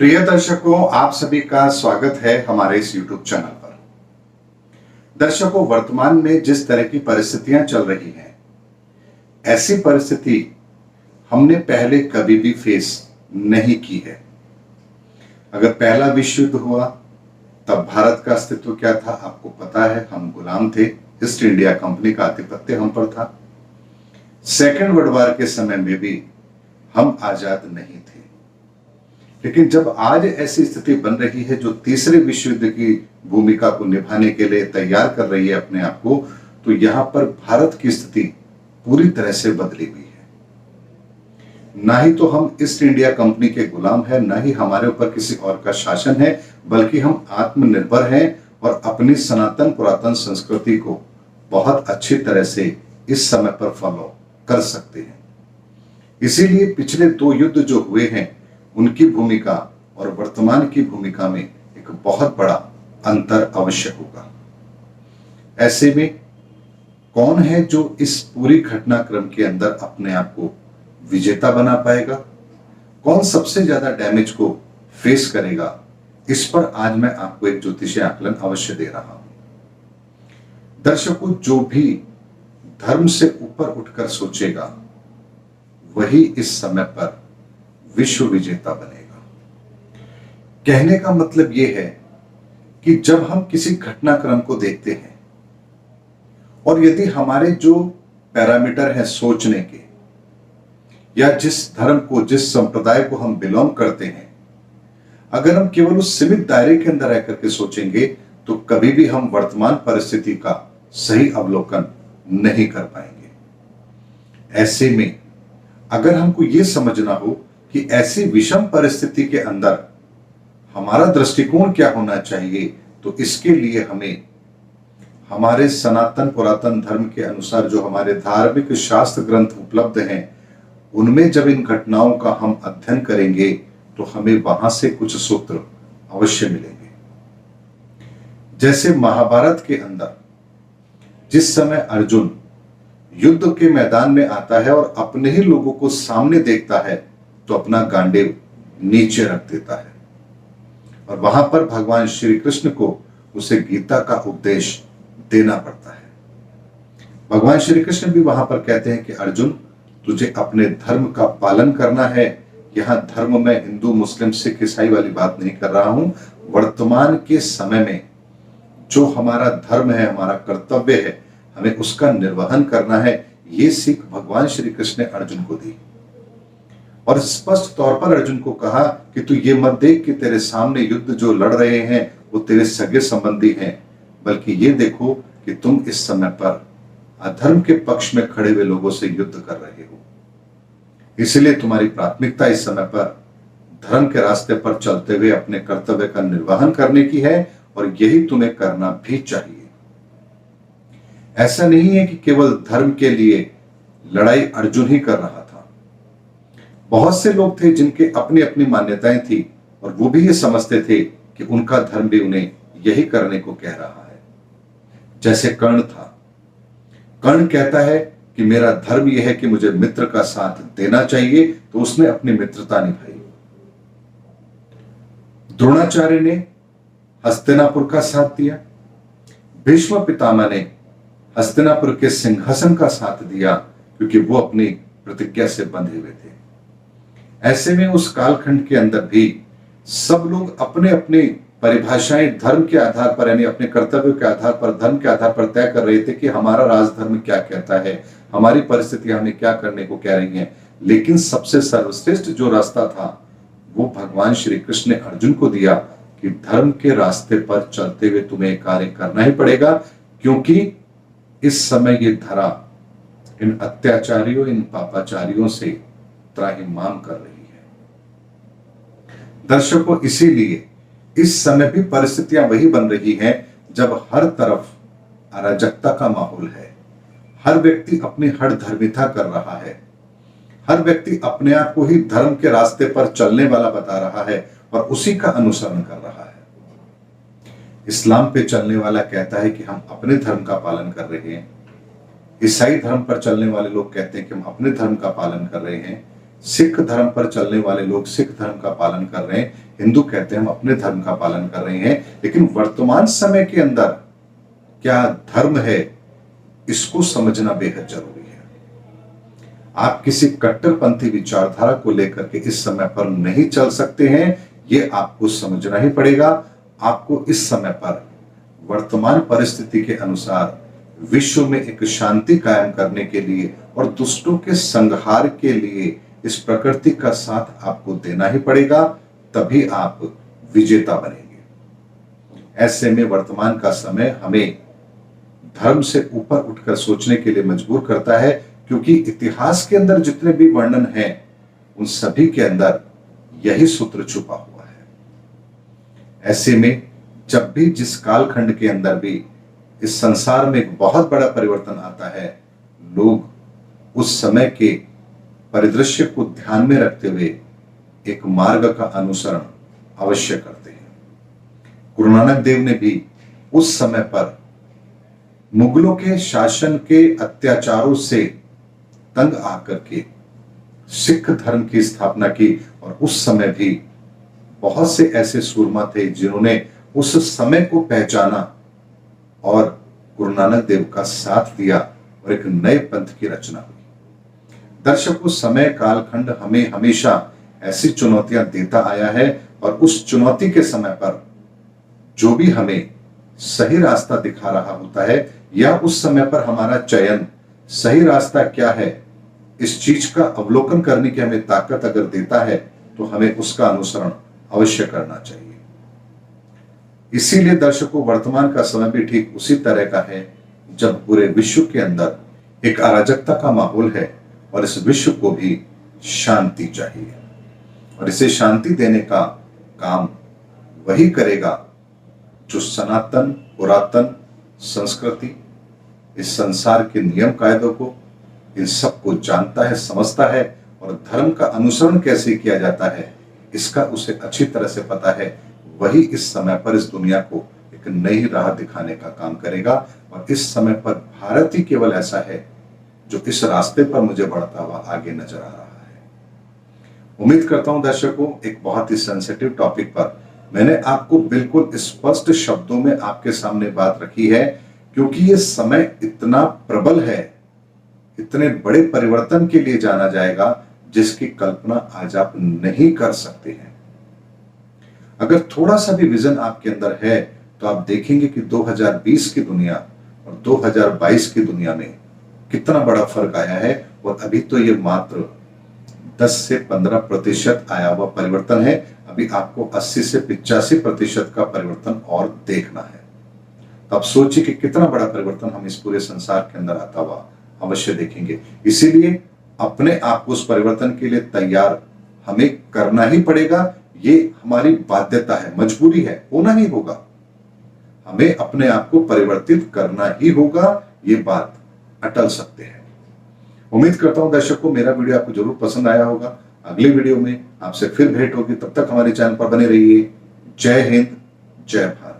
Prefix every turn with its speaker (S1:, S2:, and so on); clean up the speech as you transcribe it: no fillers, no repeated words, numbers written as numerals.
S1: प्रिय दर्शकों, आप सभी का स्वागत है हमारे इस YouTube चैनल पर। दर्शकों, वर्तमान में जिस तरह की परिस्थितियां चल रही हैं, ऐसी परिस्थिति हमने पहले कभी भी फेस नहीं की है। अगर पहला विश्व युद्ध हुआ तब भारत का अस्तित्व क्या था आपको पता है। हम गुलाम थे, ईस्ट इंडिया कंपनी का आधिपत्य हम पर था। सेकेंड वर्ल्ड वॉर के समय में भी हम आजाद नहीं थे। लेकिन जब आज ऐसी स्थिति बन रही है जो तीसरे विश्व युद्ध की भूमिका को निभाने के लिए तैयार कर रही है अपने आप को, तो यहां पर भारत की स्थिति पूरी तरह से बदली हुई है। ना ही तो हम ईस्ट इंडिया कंपनी के गुलाम हैं, ना ही हमारे ऊपर किसी और का शासन है, बल्कि हम आत्मनिर्भर हैं और अपनी सनातन पुरातन संस्कृति को बहुत अच्छी तरह से इस समय पर फॉलो कर सकते हैं। इसीलिए पिछले दो युद्ध जो हुए हैं उनकी भूमिका और वर्तमान की भूमिका में एक बहुत बड़ा अंतर अवश्य होगा। ऐसे में कौन है जो इस पूरी घटनाक्रम के अंदर अपने आप को विजेता बना पाएगा, कौन सबसे ज्यादा डैमेज को फेस करेगा, इस पर आज मैं आपको एक ज्योतिषीय आकलन अवश्य दे रहा हूं। दर्शकों, जो भी धर्म से ऊपर उठकर सोचेगा वही इस समय पर विश्व विजेता बनेगा। कहने का मतलब यह है कि जब हम किसी घटनाक्रम को देखते हैं और यदि हमारे जो पैरामीटर हैं सोचने के, या जिस धर्म को, जिस संप्रदाय को हम बिलोंग करते हैं, अगर हम केवल उस सीमित दायरे के अंदर रह करके सोचेंगे तो कभी भी हम वर्तमान परिस्थिति का सही अवलोकन नहीं कर पाएंगे। ऐसे में अगर हमको यह समझना हो कि ऐसी विषम परिस्थिति के अंदर हमारा दृष्टिकोण क्या होना चाहिए, तो इसके लिए हमें हमारे सनातन पुरातन धर्म के अनुसार जो हमारे धार्मिक शास्त्र ग्रंथ उपलब्ध हैं, उनमें जब इन घटनाओं का हम अध्ययन करेंगे तो हमें वहां से कुछ सूत्र अवश्य मिलेंगे। जैसे महाभारत के अंदर जिस समय अर्जुन युद्ध के मैदान में आता है और अपने ही लोगों को सामने देखता है तो अपना गांडीव नीचे रख देता है, और वहां पर भगवान श्री कृष्ण को उसे गीता का उपदेश देना पड़ता है। भगवान श्री कृष्ण भी वहां पर कहते हैं कि अर्जुन, तुझे अपने धर्म का पालन करना है। यहां धर्म में हिंदू मुस्लिम सिख ईसाई वाली बात नहीं कर रहा हूं। वर्तमान के समय में जो हमारा धर्म है, हमारा कर्तव्य है, हमें उसका निर्वहन करना है। ये सीख भगवान श्री कृष्ण ने अर्जुन को दी और स्पष्ट तौर पर अर्जुन को कहा कि तू ये मत देख कि तेरे सामने युद्ध जो लड़ रहे हैं वो तेरे सगे संबंधी हैं, बल्कि ये देखो कि तुम इस समय पर अधर्म के पक्ष में खड़े हुए लोगों से युद्ध कर रहे हो। इसलिए तुम्हारी प्राथमिकता इस समय पर धर्म के रास्ते पर चलते हुए अपने कर्तव्य का निर्वहन करने की है, और यही तुम्हें करना भी चाहिए। ऐसा नहीं है कि केवल धर्म के लिए लड़ाई अर्जुन ही कर रहा था। बहुत से लोग थे जिनके अपनी अपनी मान्यताएं थी और वो भी ये समझते थे कि उनका धर्म भी उन्हें यही करने को कह रहा है। जैसे कर्ण था, कर्ण कहता है कि मेरा धर्म यह है कि मुझे मित्र का साथ देना चाहिए, तो उसने अपनी मित्रता निभाई। द्रोणाचार्य ने हस्तिनापुर का साथ दिया, भीष्म पितामह ने हस्तिनापुर के सिंहासन का साथ दिया, क्योंकि वो अपनी प्रतिज्ञा से बंधे हुए थे। ऐसे में उस कालखंड के अंदर भी सब लोग अपने अपने परिभाषाएं धर्म के आधार पर, यानी अपने कर्तव्य के आधार पर, धर्म के आधार पर तय कर रहे थे कि हमारा राजधर्म क्या कहता है, हमारी परिस्थितियां हमें क्या करने को कह रही हैं। लेकिन सबसे सर्वश्रेष्ठ जो रास्ता था वो भगवान श्री कृष्ण ने अर्जुन को दिया कि धर्म के रास्ते पर चलते हुए तुम्हें कार्य करना ही पड़ेगा, क्योंकि इस समय ये धरा इन अत्याचारियों, इन पापाचारियों से त्राहिमाम कर रही है। दर्शकों, इसीलिए इस समय भी परिस्थितियां वही बन रही हैं जब हर तरफ अराजकता का माहौल है। हर व्यक्ति अपनी हर धर्मिता कर रहा है, हर व्यक्ति अपने आप को ही धर्म के रास्ते पर चलने वाला बता रहा है और उसी का अनुसरण कर रहा है। इस्लाम पे चलने वाला कहता है कि हम अपने धर्म का पालन कर रहे हैं। ईसाई धर्म पर चलने वाले लोग कहते हैं कि हम अपने धर्म का पालन कर रहे हैं। सिख धर्म पर चलने वाले लोग सिख धर्म का पालन कर रहे हैं, हिंदू कहते हैं हम अपने धर्म का पालन कर रहे हैं। लेकिन वर्तमान समय के अंदर क्या धर्म है, इसको समझना बेहद जरूरी है। आप किसी कट्टरपंथी विचारधारा को लेकर के इस समय पर नहीं चल सकते हैं, ये आपको समझना ही पड़ेगा। आपको इस समय पर वर्तमान परिस्थिति के अनुसार विश्व में एक शांति कायम करने के लिए और दुष्टों के संहार के लिए इस प्रकृति का साथ आपको देना ही पड़ेगा, तभी आप विजेता बनेंगे। ऐसे में वर्तमान का समय हमें धर्म से ऊपर उठकर सोचने के लिए मजबूर करता है, क्योंकि इतिहास के अंदर जितने भी वर्णन हैं उन सभी के अंदर यही सूत्र छुपा हुआ है। ऐसे में जब भी जिस कालखंड के अंदर भी इस संसार में एक बहुत बड़ा परिवर्तन आता है, लोग उस समय के परिदृश्य को ध्यान में रखते हुए एक मार्ग का अनुसरण अवश्य करते हैं। गुरु नानक देव ने भी उस समय पर मुगलों के शासन के अत्याचारों से तंग आकर के सिख धर्म की स्थापना की, और उस समय भी बहुत से ऐसे सूरमा थे जिन्होंने उस समय को पहचाना और गुरु नानक देव का साथ दिया और एक नए पंथ की रचना हुई। दर्शकों, समय कालखंड हमें हमेशा ऐसी चुनौतियां देता आया है, और उस चुनौती के समय पर जो भी हमें सही रास्ता दिखा रहा होता है, या उस समय पर हमारा चयन सही रास्ता क्या है, इस चीज का अवलोकन करने की हमें ताकत अगर देता है, तो हमें उसका अनुसरण अवश्य करना चाहिए। इसीलिए दर्शकों, वर्तमान का समय भी ठीक उसी तरह का है जब पूरे विश्व के अंदर एक अराजकता का माहौल है, और इस विश्व को भी शांति चाहिए, और इसे शांति देने का काम वही करेगा जो सनातन पुरातन संस्कृति, इस संसार के नियम कायदों को, इन सबको जानता है, समझता है, और धर्म का अनुसरण कैसे किया जाता है इसका उसे अच्छी तरह से पता है। वही इस समय पर इस दुनिया को एक नई राह दिखाने का काम करेगा, और इस समय पर भारत ही केवल ऐसा है जो इस रास्ते पर मुझे बढ़ता हुआ आगे नजर आ रहा है। उम्मीद करता हूं दर्शकों, एक बहुत ही सेंसिटिव टॉपिक पर मैंने आपको बिल्कुल स्पष्ट शब्दों में आपके सामने बात रखी है, क्योंकि ये समय इतना प्रबल है, इतने बड़े परिवर्तन के लिए जाना जाएगा जिसकी कल्पना आज आप नहीं कर सकते हैं। अगर थोड़ा सा भी विजन आपके अंदर है तो आप देखेंगे कि 2020 की दुनिया और 2022 की दुनिया में कितना बड़ा फर्क आया है, और अभी तो ये मात्र 10 से 15% आया हुआ परिवर्तन है। अभी आपको 80 से 85% का परिवर्तन और देखना है। तो आप सोचिए कि कितना बड़ा परिवर्तन हम इस पूरे संसार के अंदर आता हुआ अवश्य देखेंगे। इसीलिए अपने आप को उस परिवर्तन के लिए तैयार हमें करना ही पड़ेगा। ये हमारी बाध्यता है, मजबूरी है, होना ही होगा। हमें अपने आप को परिवर्तित करना ही होगा, ये बात अटल सकते हैं। उम्मीद करता हूं दर्शकों, मेरा वीडियो आपको जरूर पसंद आया होगा। अगले वीडियो में आपसे फिर भेंट होगी, तब तक हमारे चैनल पर बने रहिए। जय हिंद, जय भारत।